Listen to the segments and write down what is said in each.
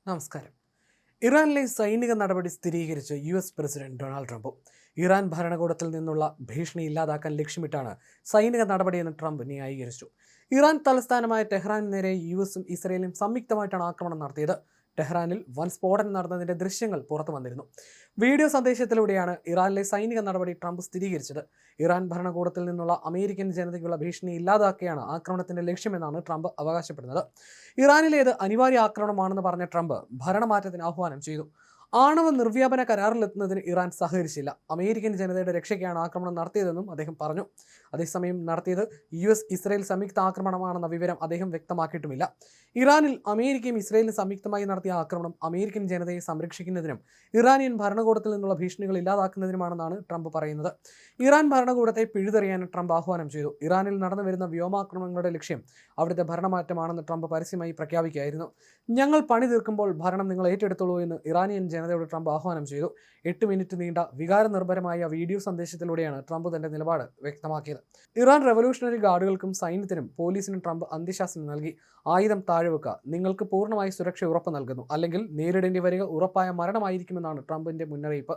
നമസ്കാരം. ഇറാനിലെ സൈനിക നടപടി സ്ഥിരീകരിച്ച് US president Donald Trump. Iran ഭരണകൂടത്തിൽ നിന്നുള്ള ഭീഷണി ഇല്ലാതാക്കാൻ ലക്ഷ്യമിട്ടാണ് സൈനിക നടപടിയെന്ന് ട്രംപ് ന്യായീകരിച്ചു. ഇറാൻ തലസ്ഥാനമായ ടെഹ്റാന് നേരെ USഉം ഇസ്രയേലും സംയുക്തമായിട്ടാണ് ആക്രമണം നടത്തിയത്. ടെഹ്റാനിൽ വൻ സ്ഫോടനം നടന്നതിന്റെ ദൃശ്യങ്ങൾ പുറത്തു വന്നിരുന്നു. വീഡിയോ സന്ദേശത്തിലൂടെയാണ് ഇറാനിലെ സൈനിക നടപടി ട്രംപ് സ്ഥിരീകരിച്ചത്. ഇറാൻ ഭരണകൂടത്തിൽ നിന്നുള്ള അമേരിക്കൻ ജനതയ്ക്കുള്ള ഭീഷണി ഇല്ലാതാക്കിയാണ് ആക്രമണത്തിന്റെ ലക്ഷ്യമെന്നാണ് ട്രംപ് അവകാശപ്പെടുന്നത്. ഇറാനിലേത് അനിവാര്യ ആക്രമണമാണെന്ന് പറഞ്ഞ ട്രംപ് ഭരണമാറ്റത്തിന് ആഹ്വാനം ചെയ്തു. ആണവ നിർവ്യാപന കരാറിലെത്തുന്നതിന് ഇറാൻ സഹകരിച്ചില്ല. അമേരിക്കൻ ജനതയുടെ രക്ഷയ്ക്കാണ് ആക്രമണം നടത്തിയതെന്നും അദ്ദേഹം പറഞ്ഞു. അതേസമയം നടത്തിയത് US-ഇസ്രയേൽ സംയുക്ത ആക്രമണമാണെന്ന വിവരം അദ്ദേഹം വ്യക്തമാക്കിയിട്ടുമില്ല. ഇറാനിൽ അമേരിക്കയും ഇസ്രയേലും സംയുക്തമായി നടത്തിയ ആക്രമണം അമേരിക്കൻ ജനതയെ സംരക്ഷിക്കുന്നതിനും ഇറാനിയൻ ഭരണകൂടത്തിൽ നിന്നുള്ള ഭീഷണികൾ ഇല്ലാതാക്കുന്നതിനുമാണെന്നാണ് ട്രംപ് പറയുന്നത്. ഇറാൻ ഭരണകൂടത്തെ പിഴുതെറിയാൻ ട്രംപ് ആഹ്വാനം ചെയ്തു. ഇറാനിൽ നടന്നു വരുന്ന വ്യോമാക്രമണങ്ങളുടെ ലക്ഷ്യം അവിടുത്തെ ഭരണമാറ്റമാണെന്ന് ട്രംപ് പരസ്യമായി പ്രഖ്യാപിക്കുകയായിരുന്നു. ഞങ്ങൾ പണി തീർക്കുമ്പോൾ ഭരണം നിങ്ങൾ ഏറ്റെടുത്തോളൂ എന്ന് ഇറാനിയൻ ജനതയോട് ട്രംപ് ആഹ്വാനം ചെയ്തു. 8 മിനിറ്റ് നീണ്ട വികാരനിർഭരമായ വീഡിയോ സന്ദേശത്തിലൂടെയാണ് ട്രംപ് തന്റെ നിലപാട് വ്യക്തമാക്കിയത്. ഇറാൻ റവല്യൂഷണറി ഗാർഡുകൾക്കും സൈന്യത്തിനും പോലീസിനും ട്രംപ് അന്ത്യശാസനം നൽകി. ആയുധം താഴെവെക്കുക, നിങ്ങൾക്ക് പൂർണ്ണമായി സുരക്ഷ ഉറപ്പ് നൽകുന്നു, അല്ലെങ്കിൽ നേരിടേണ്ടി വരിക ഉറപ്പായ മരണമായിരിക്കുമെന്നാണ് ട്രംപിന്റെ മുന്നറിയിപ്പ്.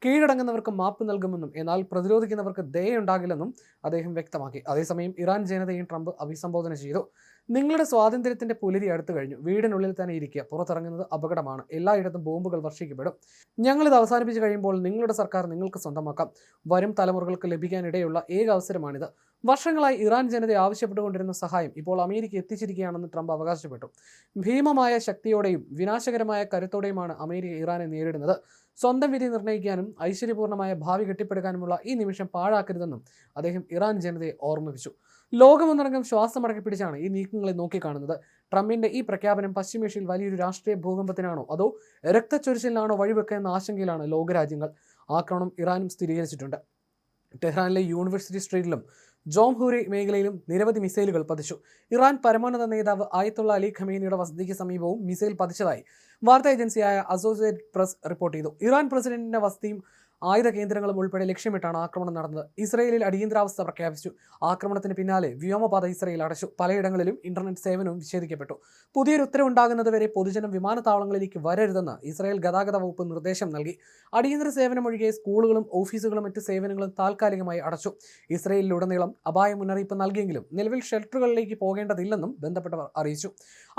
കീഴടങ്ങുന്നവർക്ക് മാപ്പ് നൽകുമെന്നും എന്നാൽ പ്രതിരോധിക്കുന്നവർക്ക് ദയയുണ്ടാകില്ലെന്നും അദ്ദേഹം വ്യക്തമാക്കി. അതേസമയം ഇറാൻ ജനതയും ട്രംപ് അഭിസംബോധന ചെയ്തു. നിങ്ങളുടെ സ്വാതന്ത്ര്യത്തിന്റെ പുലരി അടുത്തു കഴിഞ്ഞു. വീടിനുള്ളിൽ തന്നെ ഇരിക്കുക. പുറത്തിറങ്ങുന്നത് അപകടമാണ്. എല്ലായിടത്തും ബോംബുകൾ വർഷിക്കപ്പെടും. ഞങ്ങളിത് അവസാനിപ്പിച്ചു കഴിയുമ്പോൾ നിങ്ങളുടെ സർക്കാർ നിങ്ങൾക്ക് സ്വന്തമാക്കാം. വരും തലമുറകൾക്ക് ലഭിക്കാനിടയുള്ള ഏക അവസരമാണിത്. വർഷങ്ങളായി ഇറാൻ ജനത ആവശ്യപ്പെട്ടുകൊണ്ടിരുന്ന സഹായം ഇപ്പോൾ അമേരിക്ക എത്തിച്ചിരിക്കുകയാണെന്ന് ട്രംപ് അവകാശപ്പെട്ടു. ഭീമമായ ശക്തിയോടെയും വിനാശകരമായ കരുത്തോടെയുമാണ് അമേരിക്ക ഇറാനെ നേരിടുന്നത്. സ്വന്തം വിധി നിർണ്ണയിക്കാനും ഐശ്വര്യപൂർണ്ണമായ ഭാവി കെട്ടിപ്പടുക്കാനുമുള്ള ഈ നിമിഷം പാഴാക്കരുതെന്നും അദ്ദേഹം ഇറാൻ ജനതയെ ഓർമ്മിപ്പിച്ചു. ലോകമൊന്നടങ്കം ശ്വാസമടക്കി പിടിച്ചാണ് ഈ നീക്കങ്ങളെ നോക്കിക്കാണുന്നത്. ട്രംപിന്റെ ഈ പ്രഖ്യാപനം പശ്ചിമേഷ്യയിൽ വലിയൊരു രാഷ്ട്രീയ ഭൂകമ്പത്തിനാണോ അതോ രക്തച്ചൊരിച്ചിലിനാണോ വഴിവെക്കുക എന്ന ആശങ്കയിലാണ് ലോകരാജ്യങ്ങൾ. ആക്രമണം ഇറാനും സ്ഥിരീകരിച്ചിട്ടുണ്ട്. ടെഹ്റാനിലെ യൂണിവേഴ്സിറ്റി സ്ട്രീറ്റിലും ജോംഹൂരി മേഖലയിലും നിരവധി മിസൈലുകൾ പതിച്ചു. ഇറാൻ പരമോന്നത നേതാവ് ആയത്തുള്ള അലി ഖമേനിയുടെ വസതിക്ക് സമീപവും മിസൈൽ പതിച്ചതായി വാർത്താ ഏജൻസിയായ അസോസിയേറ്റഡ് പ്രസ് റിപ്പോർട്ട് ചെയ്തു. ഇറാൻ പ്രസിഡന്റിന്റെ വസതിയും ആയുധ കേന്ദ്രങ്ങളും ഉൾപ്പെടെ ലക്ഷ്യമിട്ടാണ് ആക്രമണം നടന്നത്. ഇസ്രയേലിൽ അടിയന്തരാവസ്ഥ പ്രഖ്യാപിച്ചു. ആക്രമണത്തിന് പിന്നാലെ വ്യോമപാത ഇസ്രയേൽ അടച്ചു. പലയിടങ്ങളിലും ഇന്റർനെറ്റ് സേവനവും വിച്ഛേദിക്കപ്പെട്ടു. പുതിയൊരു ഉത്തരവുണ്ടാകുന്നതുവരെ പൊതുജനം വിമാനത്താവളങ്ങളിലേക്ക് വരരുതെന്ന് ഇസ്രയേൽ ഗതാഗത വകുപ്പ് നിർദ്ദേശം നൽകി. അടിയന്തര സേവനം ഒഴികെ സ്കൂളുകളും ഓഫീസുകളും മറ്റ് സേവനങ്ങളും താൽക്കാലികമായി അടച്ചു. ഇസ്രയേലിലുടനീളം അപായ മുന്നറിയിപ്പ് നൽകിയെങ്കിലും നിലവിൽ ഷെൽട്ടറുകളിലേക്ക് പോകേണ്ടതില്ലെന്നും ബന്ധപ്പെട്ടവർ അറിയിച്ചു.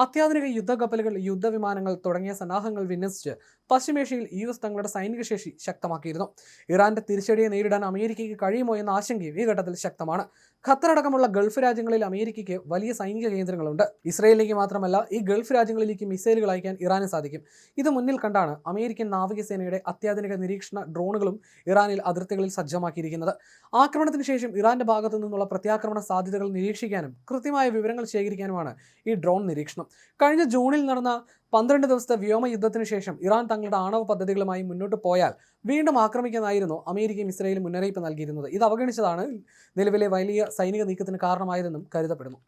അത്യാധുനിക യുദ്ധക്കപ്പലുകൾ, യുദ്ധവിമാനങ്ങൾ തുടങ്ങിയ സന്നാഹങ്ങൾ വിന്യസിച്ച് പശ്ചിമേഷ്യയിൽ US തങ്ങളുടെ സൈനിക ശേഷി ശക്തമാക്കിയിരുന്നു. ഇറാന്റെ തിരിച്ചടിയെ നേരിടാൻ അമേരിക്കയ്ക്ക് കഴിയുമോ എന്ന ആശങ്കയും ഈ ഘട്ടത്തിൽ ശക്തമാണ്. ഖത്തർ അടക്കമുള്ള ഗൾഫ് രാജ്യങ്ങളിൽ അമേരിക്കയ്ക്ക് വലിയ സൈനിക കേന്ദ്രങ്ങളുണ്ട്. ഇസ്രയേലിലേക്ക് മാത്രമല്ല ഈ ഗൾഫ് രാജ്യങ്ങളിലേക്ക് മിസൈലുകൾ അയക്കാൻ ഇറാന് സാധിക്കും. ഇത് മുന്നിൽ കണ്ടാണ് അമേരിക്കൻ നാവികസേനയുടെ അത്യാധുനിക നിരീക്ഷണ ഡ്രോണുകളും ഇറാനിൽ അതിർത്തികളിൽ സജ്ജമാക്കിയിരിക്കുന്നത്. ആക്രമണത്തിന് ശേഷം ഇറാന്റെ ഭാഗത്തു നിന്നുള്ള പ്രത്യാക്രമണ സാധ്യതകൾ നിരീക്ഷിക്കാനും കൃത്യമായ വിവരങ്ങൾ ശേഖരിക്കാനുമാണ് ഈ ഡ്രോൺ നിരീക്ഷണം. കഴിഞ്ഞ ജൂണിൽ നടന്ന 12 ദിവസത്തെ വ്യോമ യുദ്ധത്തിന് ശേഷം ഇറാൻ തങ്ങളുടെ ആണവ പദ്ധതികളുമായി മുന്നോട്ട് പോയാൽ വീണ്ടും ആക്രമിക്കാനായിരുന്നു അമേരിക്കയും ഇസ്രയേലും മുന്നറിയിപ്പ് നൽകിയിരുന്നത്. ഇത് അവഗണിച്ചതാണ് നിലവിലെ വലിയ സൈനിക നീക്കത്തിന് കാരണമായതെന്നും കരുതപ്പെടുന്നു.